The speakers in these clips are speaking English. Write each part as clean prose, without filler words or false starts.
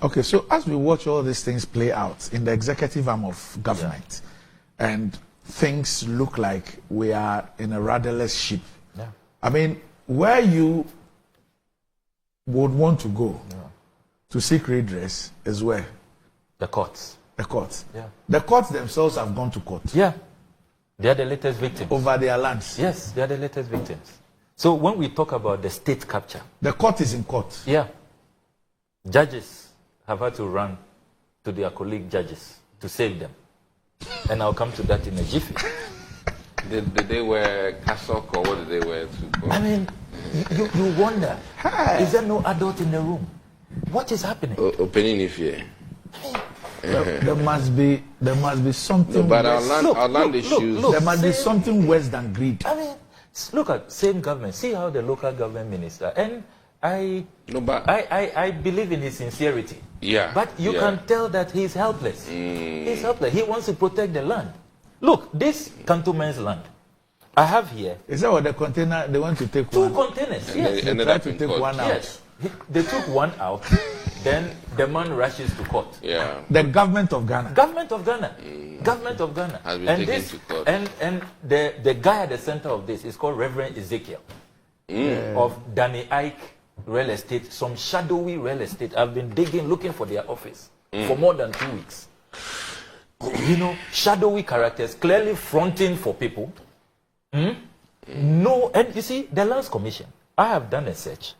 Okay, so as we watch all these things play out in the executive arm of government, and things look like we are in a rudderless ship. Yeah. I mean, where you would want to go to seek redress is where? The courts. The courts. Yeah. The courts themselves have gone to court. Yeah. They are the latest victims. Over their lands. Yes, they are the latest victims. So when we talk about the state capture. The court is in court. Yeah. Judges have had to run to their colleague judges to save them. And I'll come to that in a jiffy. Did they wear cassock or what did they wear to go? I mean, you wonder, is there no adult in the room? What is happening? Opening if you. There must be something. No, but our land issues. There must be something worse than greed. I mean, look at same government. See how the local government minister, and I believe in his sincerity. Yeah. But you can tell that he's helpless. He's helpless. He wants to protect the land. Look, this cantonment's land. I have here. Is that what the container they want to take? Two containers. Yes. They try to take one out. Yes. They took one out. Then the man rushes to court. Yeah. The government of Ghana. Government of Ghana. Government of Ghana. Has been And taken this to court. and the guy at the center of this is called Reverend Ezekiel of Danny Ike Real Estate, some shadowy real estate. I've been digging, looking for their office for more than 2 weeks. You know, shadowy characters, clearly fronting for people. No, and you see, the Lands Commission, I have done a search,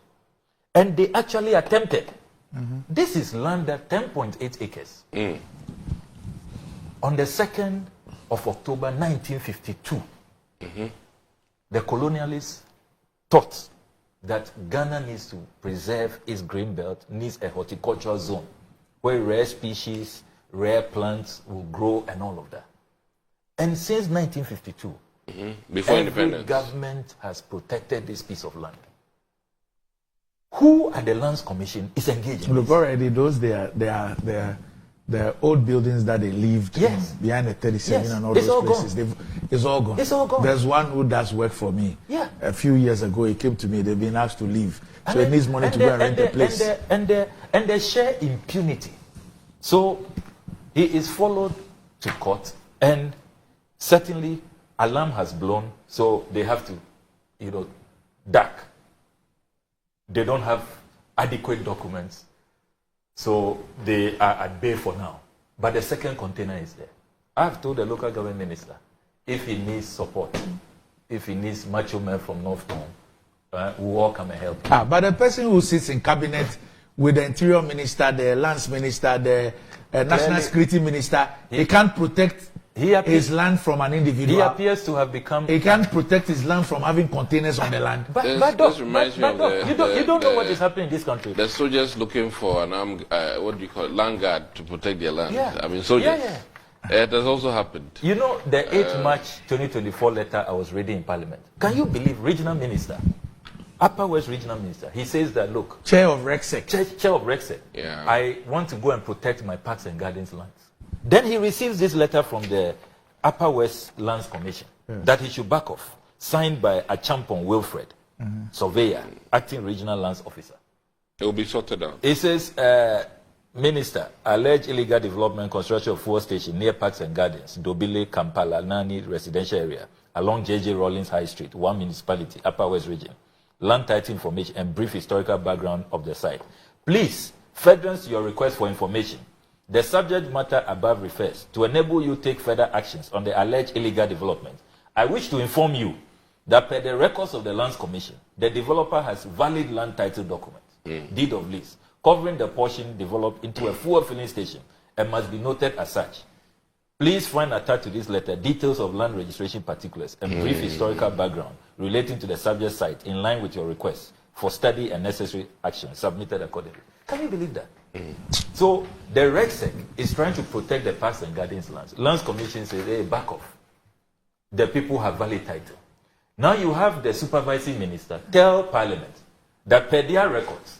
and they actually attempted. This is land at 10.8 acres. On the 2nd of October 1952, the colonialists thought that Ghana needs to preserve its grain belt, needs a horticultural zone where rare species, rare plants will grow and all of that. And since 1952, Before every independence, government has protected this piece of land. Who at the Lands Commission is engaged in Look, this? already those they are old buildings that they lived in behind the 37 and all It's those all places. It's all gone. It's all gone. There's one who does work for me. Yeah. A few years ago, he came to me. They've been asked to leave, so I it needs money to go and rent a place. And they share impunity. So he is followed to court, and certainly alarm has blown. So they have to, duck. They don't have adequate documents, so they are at bay for now. But the second container is there. I've told the local government minister, if he needs support, if he needs macho men from North Town, we'll all come and help him. But the person who sits in cabinet with the interior minister, the lands minister, the national security minister, he can't protect his land from an individual. He appears to have become. He can't protect his land from having containers on the land. But This reminds me of you don't know what is happening in this country. the soldiers looking for an armed, what do you call it, land guard to protect their land. Yeah. I mean, soldiers. Yeah. It has also happened. You know, the 8th March 2024 letter I was reading in Parliament. Can you believe regional minister, Upper West regional minister, he says that, look, Chair of Rexec. Chair of Rexec, Yeah. I want to go and protect my parks and gardens lands. Then he receives this letter from the Upper West Lands Commission that he should back off, signed by Achampon Wilfred, surveyor, acting regional lands officer. It will be sorted out. It says, Minister, alleged illegal development, construction of fuel station near parks and gardens, Dobile, Kampala, Nani residential area, along J.J. Rawlings High Street, one municipality, Upper West region. Land title information and brief historical background of the site. Please, furtherance your request for information. The subject matter above refers to enable you take further actions on the alleged illegal development. I wish to inform you that per the records of the Lands Commission, the developer has valid land title documents, deed of lease, covering the portion developed into a fuel filling station and must be noted as such. Please find attached to this letter details of land registration particulars and brief historical background relating to the subject site in line with your request for study and necessary action submitted accordingly. Can you believe that? So the RECSEC is trying to protect the parks and gardens lands. Lands Commission says, hey, back off. The people have valid title. Now you have the supervising minister tell Parliament that per their records,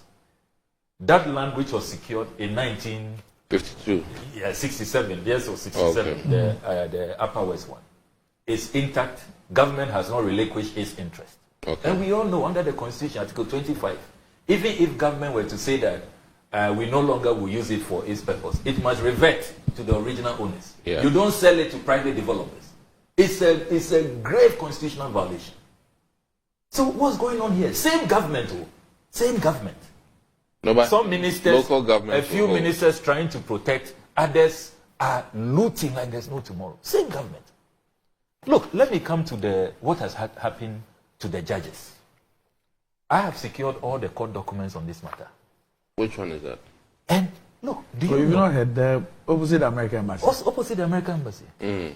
that land which was secured in 52. 67, yes, or 67, the Upper West one, is intact. Government has not relinquished its interest. And we all know under the Constitution, Article 25, even if government were to say that we no longer will use it for its purpose. It must revert to the original owners. Yeah. You don't sell it to private developers. It's a grave constitutional violation. So what's going on here? Same government, same government. No, but some ministers, local government, a few ministers trying to protect, others are looting like there's no tomorrow. Same government. Look, let me come to what has happened to the judges. I have secured all the court documents on this matter. Which one is that? And look, you've not had the opposite American embassy? Opposite the American embassy.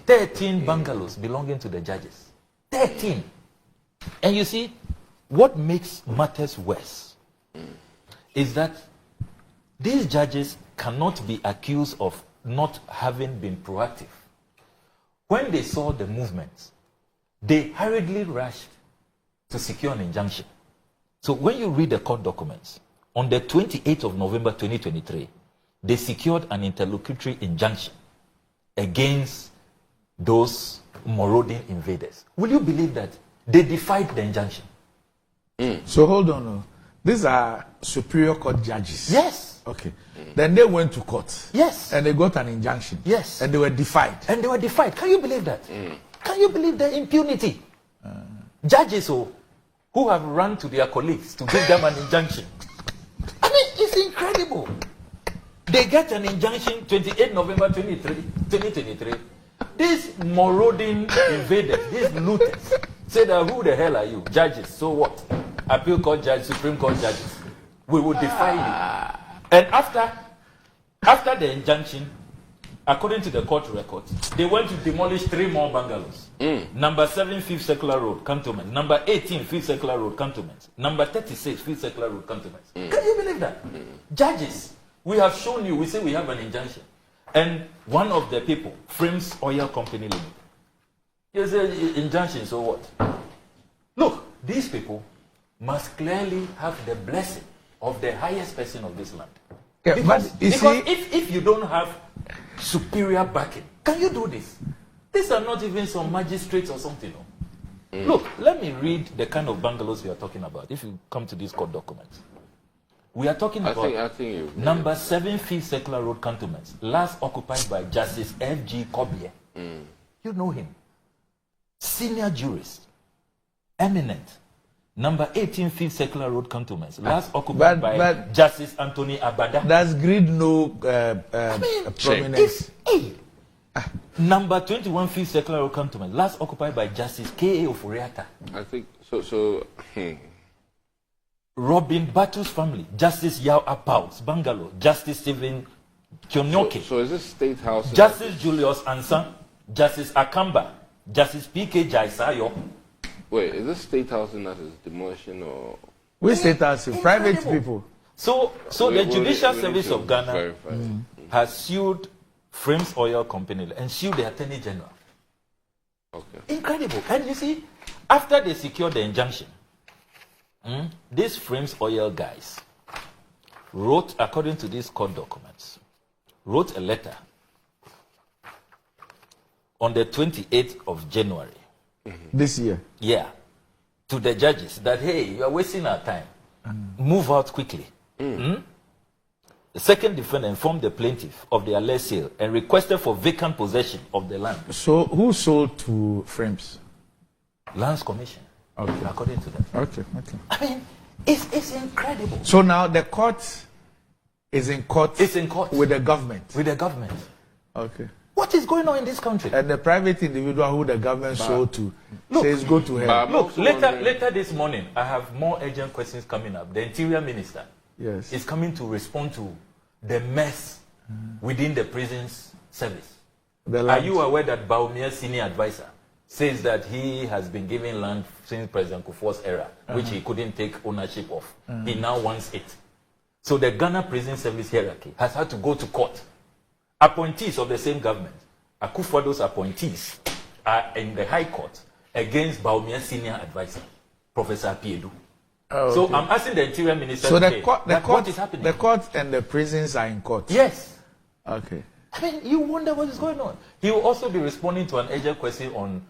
13 bungalows belonging to the judges. 13. And you see, what makes matters worse is that these judges cannot be accused of not having been proactive. When they saw the movements, they hurriedly rushed to secure an injunction. So when you read the court documents, on the 28th of November 2023, they secured an interlocutory injunction against those marauding invaders. Will you believe that they defied the injunction? So hold on. These are superior court judges. Yes. Okay. Then they went to court. Yes. And they got an injunction. Yes. And they were defied. And they were defied. Can you believe that? Can you believe the impunity? Judges who have run to their colleagues to give them an injunction. I mean, it's incredible. They get an injunction 28 November 2023. These marauding invaders, these looters, say that who the hell are you? Judges, so what? Appeal court judges, Supreme Court judges. We will defy you. And after the injunction, according to the court records, they went to demolish 3 more bungalows. Number 7, 5th Circular Road, Cantonment. Number 18, 5th Circular Road, Cantonment. Number 36, 5th Circular Road, Cantonment. Can you believe that? Judges, we have shown you, we say we have an injunction. And one of the people, Frames Oil Company Limited. You say injunction, so what? Look, these people must clearly have the blessing of the highest person of this land. Yeah, because see, if you don't have superior backing, can you do this? These are not even some magistrates or something. No? Look, let me read the kind of bungalows we are talking about. If you come to these court documents, we are talking about I think number 7 5th Circular Road Cantonments, last occupied by Justice F.G. Kobier. You know him. Senior jurist, eminent. Number 18 5th Circular Road Cantonments, last occupied by Justice Anthony Abada. Does greed no prominence? Number 21 5th Circular Road Cantonments, last occupied by Justice K.A. Oforiatta. I think so. Robin Batu's family, Justice Yao Apau's bungalow, Justice Stephen Kyonyoke. So is this State House? Justice Julius Ansan, Justice Akamba, Justice P.K. Jaisayo. Wait, is this State House in that is demolition or? Which State House? Private people. So the Judicial Service of Ghana has sued Frames Oil Company and sued the Attorney General. Okay. Incredible. And you see, after they secured the injunction, these Frames Oil guys wrote, according to these court documents, wrote a letter on the 28th of January. This year? Yeah. To the judges that, hey, you are wasting our time. Move out quickly. The second defendant informed the plaintiff of the alleged sale and requested for vacant possession of the land. So who sold to Frames? Lands Commission. Okay. According to them. Okay. I mean, it's incredible. So now the court is in court. It's in court. With the government. With the government. Okay. What is going on in this country? And the private individual who the government sold to says go to hell. Look, later this morning, I have more urgent questions coming up. The Interior Minister is coming to respond to the mess within the prisons service. Are you aware that Baumia's senior advisor says that he has been given land since President Kufuor's era, which he couldn't take ownership of? He now wants it. So the Ghana prison service hierarchy has had to go to court. Appointees of the same government, Akufo-Addo's appointees, are in the High Court against Baumia's senior advisor, Professor Piedu. So I'm asking the Interior Minister, so what is happening? The court and the prisons are in court? Yes. Okay. I mean, you wonder what is going on. He will also be responding to an urgent question on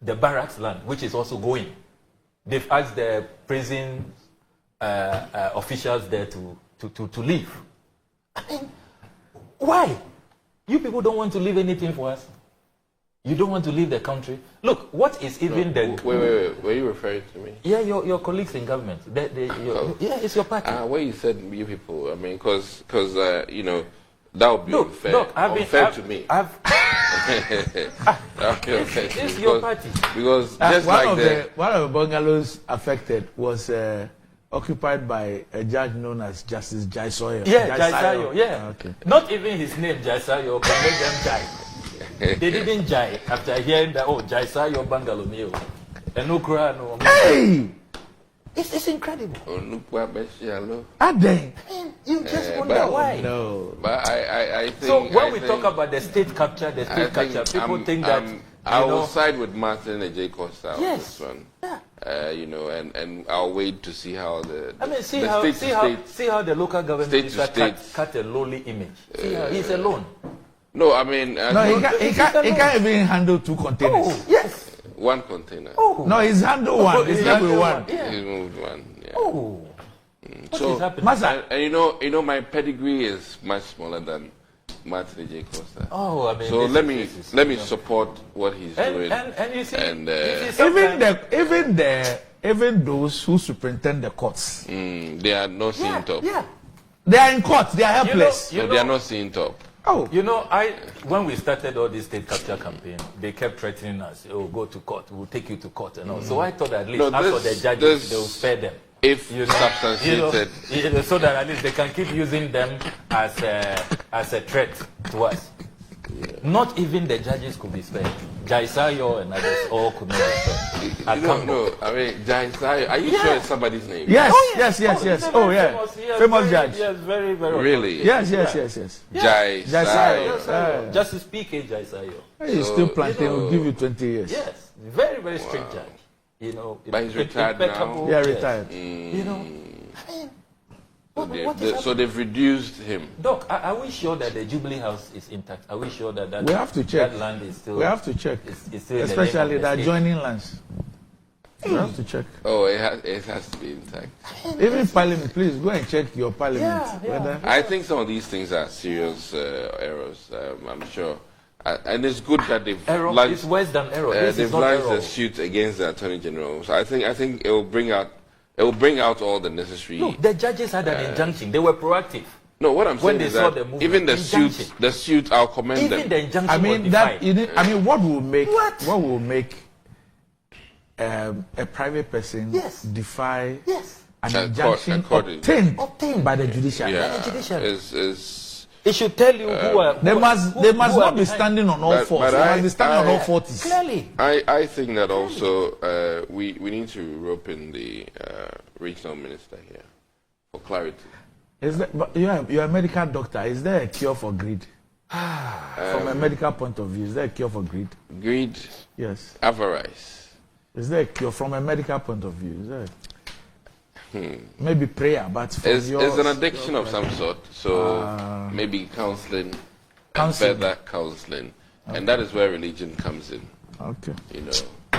the barracks land, which is also going. They've asked the prison officials there to leave. I mean, why? You people don't want to leave anything for us. You don't want to leave the country. Look, what is even the... Wait. Were you referring to me? Yeah, your colleagues in government. Yeah, it's your party. What you said, you people, I mean, because you know, that would be unfair. Look, unfair to me. That would be unfair to me. It's your party. Because just one like of the bungalows affected was occupied by a judge known as Justice Jaisoyo. Yeah, Jaisoyo, yeah. Okay. Not even his name, Jaisoyo, can make them Jai. They didn't Jai after hearing that, Jaisoyo bungalow neo. And no cry, no. Hey! It's incredible. Adeng. You just wonder why. No. But I think... So when we talk about the state capture, people think that... I will side with Martin and J. Costa on Yes. this one. Yeah. You know, and I'll wait to see how the see how the local government minister cut a lowly image. See how he's alone. No, I mean... No, he can't even handle 2 containers. Oh, yes. 1 container. Oh. No, he's handled 1. He's left with 1. Yeah. He's moved 1. Yeah. Oh. What is happening? Masa. And you know, my pedigree is much smaller than Martin J. Costa. Oh, I mean... So let me support what he's doing. And you see... Even those who superintend the courts. They are not seeing top. Yeah. They are in court. They are helpless. So they are not seeing top. Oh. You know, when we started all this state capture campaign, they kept threatening us, go to court, we'll take you to court and all. So I thought at least after the judges, they will spare them. If substantiated. So that at least they can keep using them as a threat to us. Yeah. Not even the judges could be spared. Jaisayo and others all could not be spared. I don't know. I mean, Jaisayo, are you sure it's somebody's name? Yes, oh, yes. Oh, yeah. Famous judge. Yes, very, very. Really? Yes. Jaisayo. Justice PK Jaisayo. He's still planting. We'll give you 20 years. Yes, very, very strict judge. You know, but he's retired now. Yeah, retired. You know, so they've reduced him. Doc, are we sure that the Jubilee House is intact? Are we sure that we have to check. That land is still... We have to check. It's still especially the adjoining lands. We have to check. Oh, it has to be intact. Even Parliament, please go and check your Parliament. Yeah. I think some of these things are serious errors. I'm sure. And it's good that they've launched... It's worse than error. They've launched a suit against the Attorney General. So I think it will bring out all the necessary... Look, the judges had an injunction. They were proactive. No, what I'm saying is that even the suit, I'll commend them. Even the injunction what will make a private person defy an injunction obtained by the judiciary? It should tell you they must not be standing on all fours. They must be standing on all 40s. Clearly. I think that also we need to rope in the regional minister here for clarity. But you're a medical doctor. Is there a cure for greed? From a medical point of view, is there a cure for greed? Greed? Yes. Avarice? Is there a cure from a medical point of view? Is there? Maybe prayer, but it's an addiction of some sort. So maybe counseling and further counseling, and that is where religion comes in. Okay. You know.